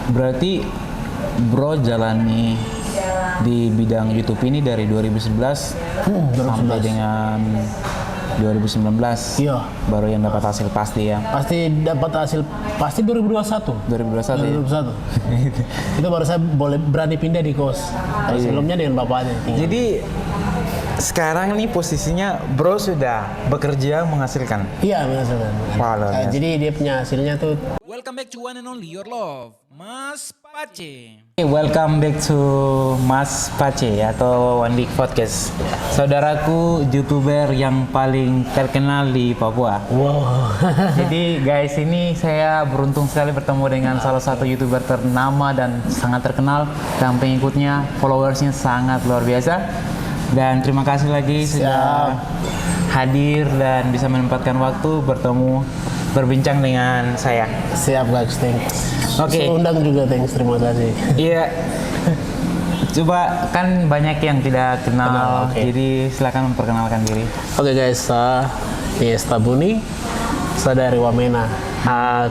Berarti bro jalani di bidang YouTube ini dari 2011 sampai dengan 2019. Iya. Baru yang dapat hasil pasti ya. Pasti dapat hasil pasti 2021. 2021 ya. 2021. Itu baru saya boleh berani pindah di kos. Kalau sebelumnya dengan bapaknya. Jadi sekarang nih posisinya bro sudah bekerja menghasilkan. Iya, menghasilkan. Wah, luar biasa. Jadi dia punya hasilnya tuh. Welcome back to one and only your love, Mas Pace. Welcome back to Mas Pace atau One Week Podcast. Saudaraku YouTuber yang paling terkenal di Papua. Wow. Jadi guys, ini saya beruntung sekali bertemu dengan salah satu YouTuber ternama dan sangat terkenal, dan pengikutnya, followersnya sangat luar biasa. Dan terima kasih lagi sudah hadir dan bisa menyempatkan waktu berbincang dengan saya. Siap guys, thanks. Oke. Undang juga, thanks, terima kasih. Iya. Coba, kan banyak yang tidak kenal, jadi silakan memperkenalkan diri. Oke guys, ini Estabuni, saya dari Wamena.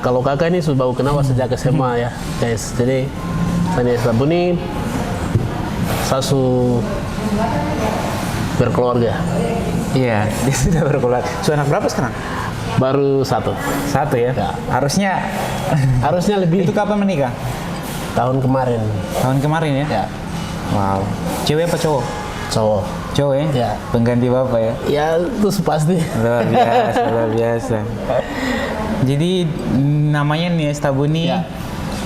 Kalau kakak ini sudah baru kenal sejak SMA ya guys. Jadi saya Estabuni, saya berkeluarga. Iya, dia sudah berkeluarga. Sudah anak berapa sekarang? Baru satu ya? Ya. Harusnya lebih. Itu kapan menikah? Tahun kemarin. Tahun kemarin ya? Ya. Wow. Cewek apa cowok? Cowok. Cowok ya? Ya. Pengganti bapak ya? Ya itu pasti. Luar biasa. Jadi namanya Niesta Buni. Ya.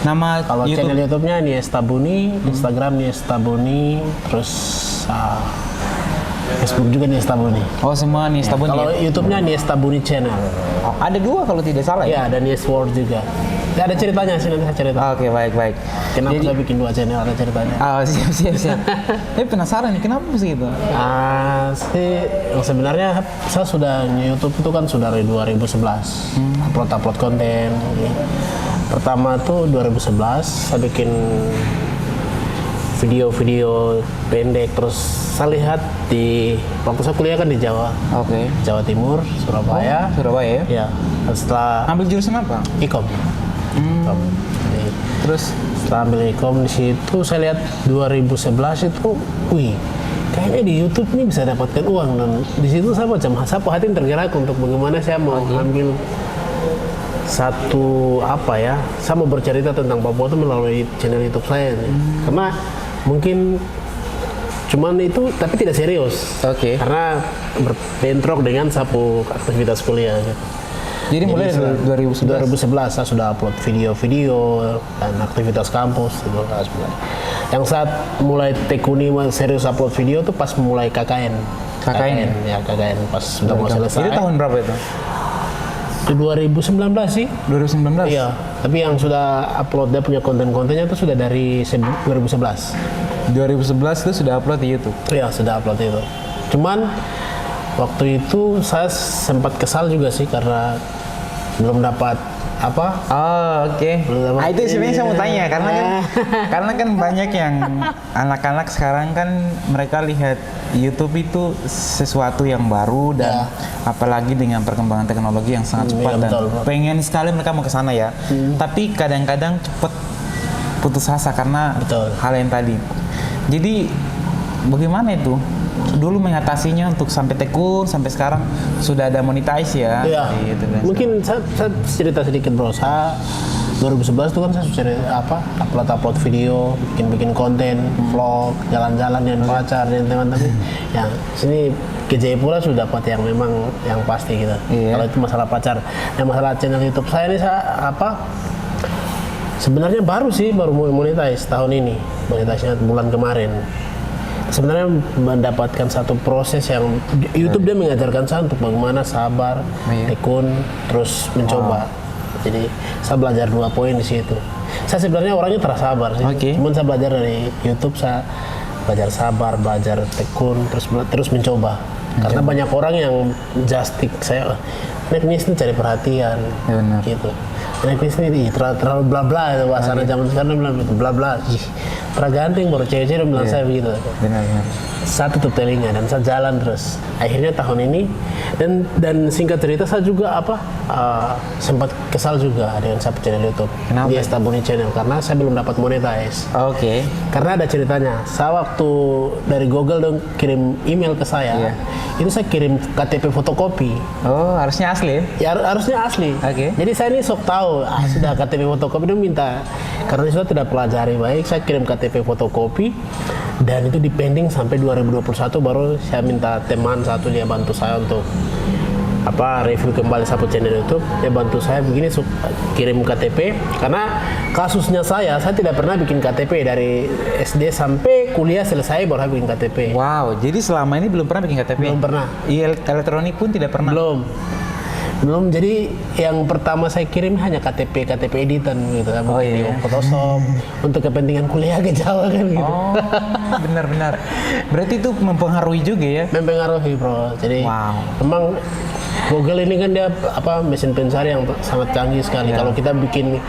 Nama kalau YouTube. channel YouTube-nya Niesta Buni, Instagram Niesta Buni, terus Facebook juga Niesta Buni. Oh, semua Niesta Buni. Kalau YouTube-nya Niesta Buni Channel. Oh, ada dua kalau tidak salah ya? Iya, ada Nies World juga. Ya, ada ceritanya sih, nanti saya cerita. Oke, baik. Kenapa saya bikin dua channel, ada ceritanya. Oh, siap. Tapi penasaran nih, kenapa sih itu? Sebenarnya saya sudah YouTube itu kan sudah dari 2011. Upload konten. Pertama tuh 2011 saya bikin video pendek, terus saya lihat di waktu saya kuliah kan di Jawa. Oke. Jawa Timur, Surabaya. Surabaya ya? Ya. Setelah Ambil jurusan apa? Ikom. Jadi, Terus setelah ambil Ikom di situ saya lihat 2011 itu, kayaknya di YouTube ini bisa dapatkan uang, dan di situ saya hati tergerak untuk bagaimana saya mau ambil satu saya mau bercerita tentang Papua itu melalui channel YouTube saya nih. Karena mungkin cuman itu tapi tidak serius. Oke. Karena berbentrok dengan sapu aktivitas kuliah gitu. Jadi mulai dari 2011 saya sudah upload video-video dan aktivitas kampus gitu. Yang saat mulai tekuni serius upload video tuh pas mulai KKN. Ya, KKN pas sudah mau selesai. Itu tahun berapa itu? 2019 sih. 2019? Iya, tapi yang sudah upload dia punya konten-kontennya itu sudah dari 2011. 2011 itu sudah upload di YouTube? Iya, sudah upload itu. Cuman waktu itu saya sempat kesal juga sih karena belum dapat Oke. Itu sebenarnya saya mau tanya karena kan banyak yang anak-anak sekarang kan mereka lihat YouTube itu sesuatu yang baru dan apalagi dengan perkembangan teknologi yang sangat cepat dan pengen sekali mereka mau ke sana ya. Tapi kadang-kadang cepat putus asa karena hal yang tadi. Jadi bagaimana itu? Dulu mengatasinya untuk sampai tekun sampai sekarang sudah ada monetize ya. Iya. Gitu, mungkin saya cerita sedikit bro. Saya 2011 itu kan saya upload video, bikin konten, vlog, jalan-jalan dengan pacar dan teman-teman. Yang sini ke Jayapura sudah dapat yang memang yang pasti gitu. Kalau itu masalah pacar. Yang masalah channel YouTube saya ini sebenarnya baru monetize tahun ini. Monetize-nya bulan kemarin. Sebenarnya mendapatkan satu proses yang YouTube dia mengajarkan saya untuk bagaimana sabar, tekun, terus mencoba. Jadi saya belajar 2 poin di situ. Saya sebenarnya orangnya tersabar sih. Cuman saya belajar dari YouTube, saya belajar sabar, belajar tekun, terus mencoba. Karena banyak orang yang just stick saya, ini cari perhatian, gitu. Netflix ini terlalu bla bla itu bahasa zaman sekarang bilang itu bla bla. Tergantung baru cewek-cewek bilang saya begitu. Benar. Saya tutup telinga dan saya jalan terus. Akhirnya tahun ini dan singkat cerita saya juga sempat kesal juga dengan satu channel YouTube. Kenapa? Di Estabuni Channel karena saya belum dapat monetize. Oke. Karena ada ceritanya. Saya waktu dari Google dong kirim email ke saya. Itu saya kirim KTP fotokopi. Oh, harusnya asli. Ya harusnya asli. Oke. Jadi saya ini sok tahu sudah KTP fotokopi dia minta karena saya tidak pelajari baik saya kirim KTP fotokopi dan itu dipending sampai 2021 baru saya minta teman satu dia bantu saya untuk review kembali satu channel YouTube dia bantu saya begini kirim KTP karena kasusnya saya tidak pernah bikin KTP dari SD sampai kuliah selesai baru saya bikin KTP. Wow, jadi selama ini belum pernah bikin KTP? Belum pernah. Elektronik pun tidak pernah? Belum, jadi yang pertama saya kirim hanya KTP editan gitu kan, Photoshop untuk kepentingan kuliah ke Jawa kan gitu. Oh, benar. Berarti itu mempengaruhi juga ya? Mempengaruhi bro, jadi memang Google ini kan dia mesin pencari yang sangat canggih sekali. Kalau kita bikin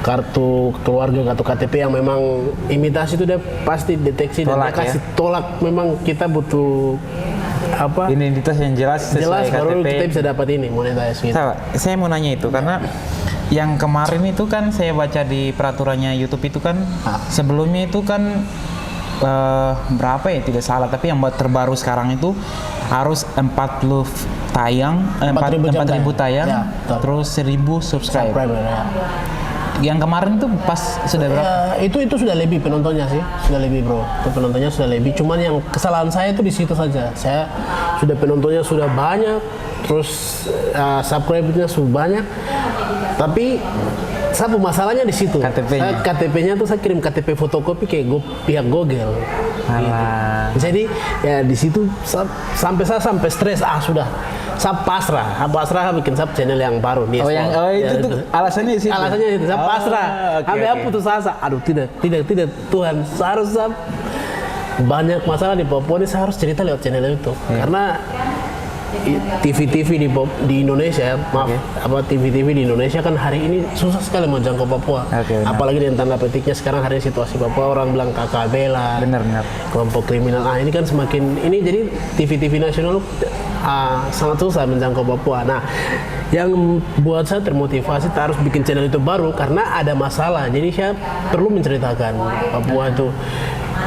kartu keluarga atau KTP yang memang imitasi itu dia pasti deteksi dan dia kasih tolak. Memang kita butuh identitas yang jelas sesuai baru KTP. Kita bisa dapat ini monetize gitu. Saya mau nanya itu karena yang kemarin itu kan saya baca di peraturannya YouTube itu kan sebelumnya itu kan berapa ya tidak salah tapi yang terbaru sekarang itu harus 40 tayang 4.000 tayang terus 1.000 subscriber. Yang kemarin tuh pas sudah berapa? Itu sudah lebih penontonnya sih, sudah lebih bro. Itu penontonnya sudah lebih. Cuman yang kesalahan saya itu di situ saja. Saya sudah penontonnya sudah banyak, terus subscribernya sudah banyak. Tapi satu masalahnya di situ. KTP-nya tuh saya kirim KTP fotokopi ke pihak Google. Gitu. Jadi ya di situ sampai stres sudah. Saya pasrah bikin sub channel yang baru nih. Itu tuh alasannya sih. Alasannya itu saya pasrah. Sampai aku putus asa. Aduh tidak Tuhan, saya harus banyak masalah di Papua ini saya harus cerita lewat channel itu. Karena TV di Indonesia, TV di Indonesia kan hari ini susah sekali menjangkau Papua. Apalagi dengan tanda petiknya sekarang hari ini situasi Papua orang bilang KKB lah, kelompok kriminal. Ini kan semakin ini jadi TV nasional sangat susah menjangkau Papua. Nah, yang buat saya termotivasi harus bikin channel itu baru karena ada masalah. Jadi saya perlu menceritakan Papua itu.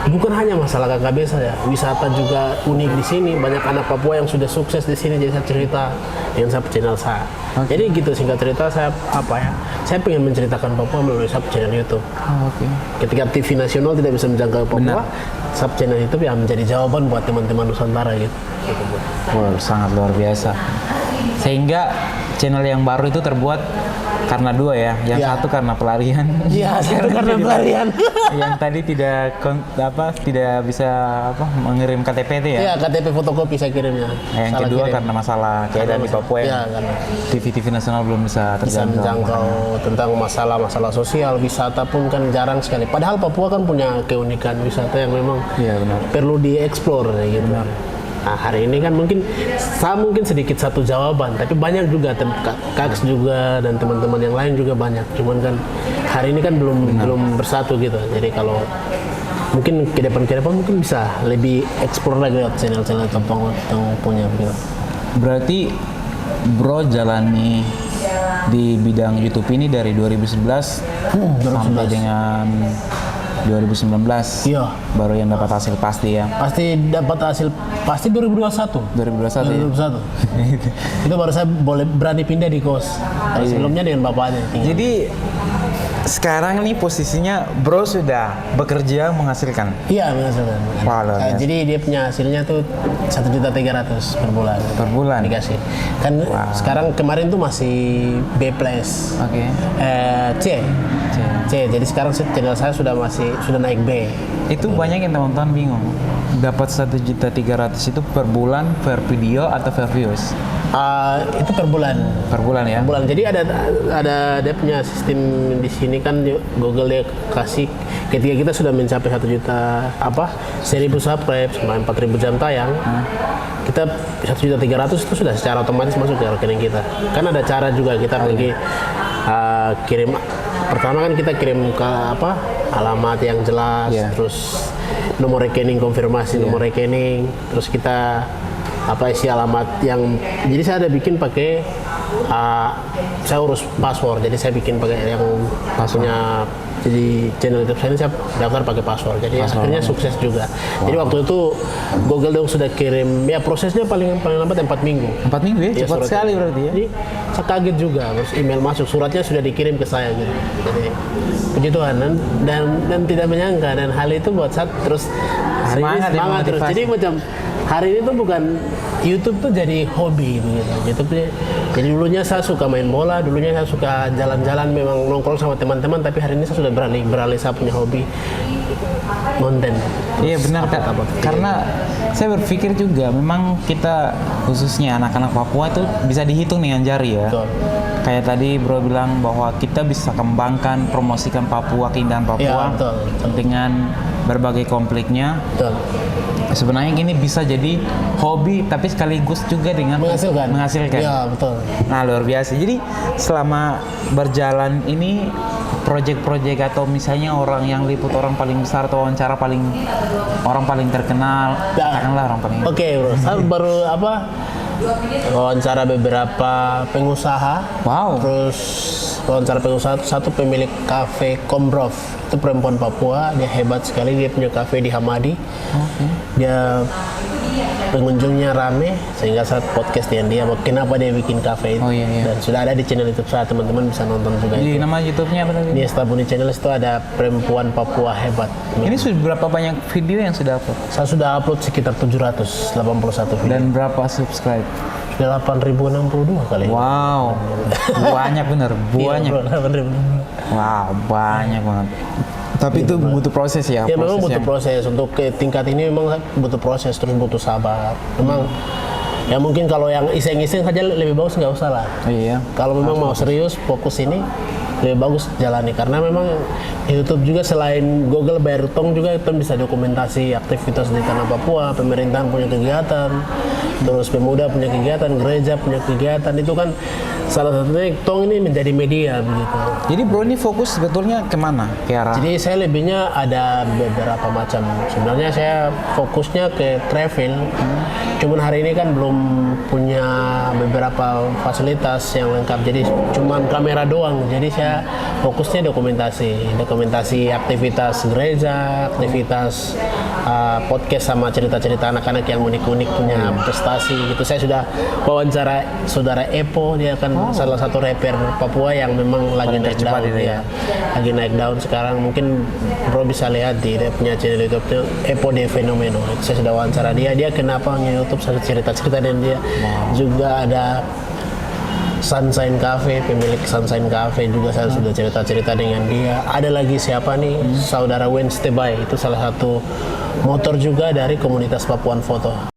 Bukan hanya masalah KKB saja, wisata juga unik di sini. Banyak anak Papua yang sudah sukses di sini. Jadi saya cerita dengan channel saya. Jadi gitu singkat cerita saya saya pengen menceritakan Papua melalui channel YouTube. Ketika TV nasional tidak bisa menjangkau Papua, channel YouTube yang menjadi jawaban buat teman-teman Nusantara gitu. Sangat luar biasa. Sehingga channel yang baru itu terbuat karena dua ya, yang satu karena pelarian. Iya, satu karena pelarian. Yang tadi tidak bisa mengirim KTP itu ya? Iya, KTP fotokopi saya kirimnya. Yang kedua karena masalah keadaan di Papua ya. TV nasional belum bisa menjangkau tentang masalah sosial, wisata pun kan jarang sekali. Padahal Papua kan punya keunikan wisata yang memang perlu dieksplor gitu. Nah, hari ini kan mungkin sedikit satu jawaban, tapi banyak juga Kaks juga dan teman-teman yang lain juga banyak. Cuman kan hari ini kan belum bersatu gitu. Jadi kalau mungkin ke depan mungkin bisa lebih eksplor lagi lewat channel-channel yang punya gitu. Berarti Bro jalani di bidang YouTube ini dari 2011 sampai dengan 2019 baru yang dapat hasil pasti ya. Pasti dapat hasil pasti 2021 ya? Itu baru saya berani pindah di kos. Sebelumnya dengan bapaknya. Jadi sekarang nih posisinya Bro sudah bekerja menghasilkan. Iya, menghasilkan. Jadi dia punya hasilnya tuh 1.300.000 per bulan. Per bulan dikasih. Kan sekarang kemarin tuh masih B+. C. Jadi sekarang channel saya sudah naik B. Itu banyak yang teman-teman bingung. Dapat 1.300.000 itu per bulan, per video atau per views? Itu per bulan. Per bulan ya. Per bulan. Jadi ada dia punya sistem di sini kan Google dia kasih ketika kita sudah mencapai 1 juta 1.000 subscribe sama 4.000 jam tayang. Kita 1.300.000 itu sudah secara otomatis masuk ke rekening kita. Kan ada cara juga kita pergi kirim, pertama kan kita kirim ke alamat yang jelas, terus nomor rekening, konfirmasi nomor rekening, terus kita isi alamat yang, jadi saya ada bikin pakai saya urus password, jadi saya bikin pakai yang punya, jadi channel YouTube saya ini saya daftar pakai password, jadi akhirnya sukses juga. Jadi waktu itu Google dong sudah kirim, ya prosesnya paling lambat 4 minggu. 4 minggu ya, cepat sekali berarti ya. Jadi saya kaget juga, terus email masuk, suratnya sudah dikirim ke saya gitu. Jadi puji Tuhan, dan tidak menyangka, dan hal itu buat saya terus hari ini semangat terus. Jadi macam hari ini tuh bukan YouTube tuh jadi hobi gitu. YouTube tuh, jadi dulunya saya suka main bola, dulunya saya suka jalan-jalan, memang nongkrong sama teman-teman, tapi hari ini saya sudah beralih saya punya hobi konten. Iya benar Kak, karena saya berpikir juga memang kita khususnya anak-anak Papua itu bisa dihitung dengan jari ya. Betul. Kayak tadi Bro bilang bahwa kita bisa kembangkan, promosikan Papua, keindahan Papua betul. dengan berbagai konfliknya. Betul. Sebenarnya gini bisa jadi hobi tapi sekaligus juga dengan menghasilkan. Iya, betul. Nah, luar biasa. Jadi selama berjalan ini proyek-proyek atau misalnya orang yang liput orang paling besar atau wawancara orang paling terkenal, katakanlah orang paling. Oke, Bro. Saya baru wawancara beberapa pengusaha. Wow. Terus wawancara pengusaha, satu pemilik kafe Kombrov, itu perempuan Papua, dia hebat sekali, dia punya kafe di Hamadi. Dia pengunjungnya rame, sehingga saat podcast dengan dia, kenapa dia bikin kafe itu. Dan sudah ada di channel YouTube saya, teman-teman bisa nonton juga. Di nama YouTube-nya apa tadi? Di Estabuni Channel itu ada perempuan Papua hebat. Ini sudah berapa banyak video yang sudah upload? Saya sudah upload sekitar 781 video. Dan berapa subscribe? 8.062 kali. Wow, banyak bener, banyak. Iya, bro, 8.062. Wow, banyak banget. Tapi itu butuh proses ya? Ya memang butuh proses, untuk ke tingkat ini memang butuh proses, terus butuh sabar. Memang ya mungkin kalau yang iseng-iseng saja lebih bagus nggak usah lah. Iya. Kalau memang mau serius, fokus ini, lebih bagus jalani, karena memang YouTube juga selain Google bayar utang juga kita bisa dokumentasi aktivitas di tanah Papua, pemerintahan punya kegiatan, terus pemuda punya kegiatan, gereja punya kegiatan, itu kan salah satunya tong ini menjadi media begitu. Jadi Bro ini fokus sebetulnya kemana? Ke arah? Jadi saya lebihnya ada beberapa macam. Sebenarnya saya fokusnya ke travel. Cuman hari ini kan belum punya beberapa fasilitas yang lengkap. Jadi cuman kamera doang. Jadi saya fokusnya dokumentasi aktivitas gereja, aktivitas podcast sama cerita-cerita anak-anak yang unik-unik punya prestasi. Gitu. Saya sudah wawancara saudara Epo, dia kan salah satu rapper Papua yang memang lagi naik daun ya. Lagi naik daun sekarang, mungkin Bro bisa lihat di dia punya channel YouTube Epo De Fenomeno. Saya sudah wawancara dia kenapa nge-YouTube, saya cerita-cerita dan dia. Juga ada Sunshine Cafe, pemilik Sunshine Cafe juga saya sudah cerita-cerita dengan dia. Ada lagi siapa nih? Saudara Wednesday Bay, itu salah satu motor juga dari komunitas Papuan Foto.